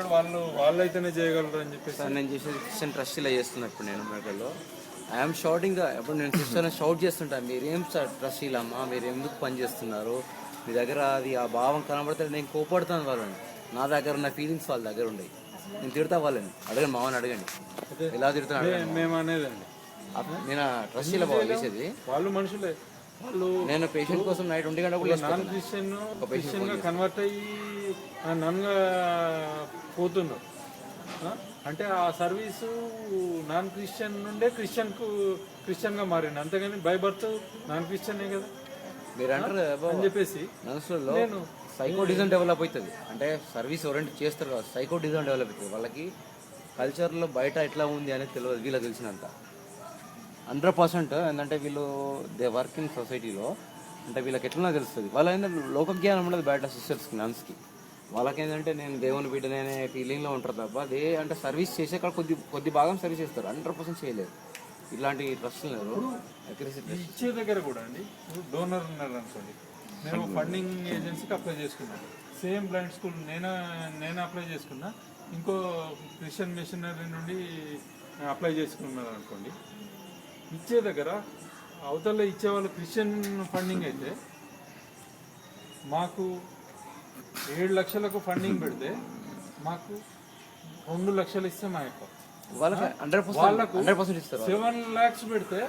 అంటాడు, వాళ్ళైతేనే చేయగలరు అని చెప్పేసి. సార్ నేను చేసేది క్రిస్టియన్ ట్రస్ట్ ఇలా చేస్తున్నా ఇప్పుడు నేను మెడల్లో. ఐఎమ్ షౌటింగ్ ఇప్పుడు నేను క్రిస్టియన్ షౌట్ చేస్తుంటాను, మీరేం సార్ ట్రస్ట్ ఇలామ్మా, మీరు ఎందుకు పని చేస్తున్నారు, మీ దగ్గర అది ఆ భావం కనబడితే నేను కోపడుతాను వాళ్ళని. నా దగ్గర ఉన్న ఫీలింగ్స్ వాళ్ళ దగ్గర ఉండయి, నేను తిడతా వాళ్ళని. అడగండి మామని అడగండి ఎలా తిడతాను మేము అనేదండి. నేను ట్రస్ట్ ఇలా చేసేది. వాళ్ళు మనుషులే, వాళ్ళు నేను పేషెంట్ కోసం నైట్ 1 గంట కూడా నాన్ క్రిస్టియన్ గా కన్వర్ట్ అయ్యి నన్గా పోతున్నారు. అంటే ఆ సర్వీసు నాన్ క్రిస్టియన్ నుండే క్రిస్టియన్ గా మారింది, అంతేగాని బై బర్త్ నాన్ క్రిస్టియనే కదా మీరు అంటారు అని చెప్పేసి. మనసులో సైకోడిజం డెవలప్ అవుతుంది. అంటే సర్వీస్ ఓరియంటెడ్ చేస్తారు కదా, సైకోడిజం డెవలప్ అవుతుంది. వాళ్ళకి కల్చర్లో బయట ఎట్లా ఉంది అనేది తెలియదు, వీళ్ళకి తెలిసినంత 100%. ఏంటంటే వీళ్ళు దే వర్క్ ఇన్ సొసైటీలో, అంటే వీళ్ళకి ఎట్లన్నా తెలుస్తుంది. వాళ్ళ ఏంటంటే లోక జ్ఞానం ఉండదు బయట సిస్టర్స్కి నన్స్కి. వాళ్ళకేంటంటే నేను దేవుని బిడ్డనే ఫీలింగ్లో ఉంటారు తప్ప అదే అంటే సర్వీస్ చేసే కాడ కొద్ది భాగం సర్వీస్ చేస్తారు, 100% చేయలేదు. ఇలాంటి ట్రస్ట్ లేదు. ఇచ్చే దగ్గర కూడా అండి, డోనర్ ఉన్నారు అనుకోండి, నేను ఫండింగ్ ఏజెన్సీకి అప్లై చేసుకున్నాను. సేమ్ బ్లైండ్ స్కూల్ నేను అప్లై చేసుకున్నా, ఇంకో క్రిస్టియన్ మిషనరీ నుండి అప్లై చేసుకున్నారు అనుకోండి. ఇచ్చే దగ్గర అవతల ఇచ్చేవాళ్ళు క్రిస్టియన్ ఫండింగ్ అయితే మాకు 7 లక్షలకు ఫండింగ్ పెడితే మాకు 2 లక్షలు ఇస్తే మా యొక్క వాళ్ళకు 100% ఇస్తారు. 7 lakhs పెడితే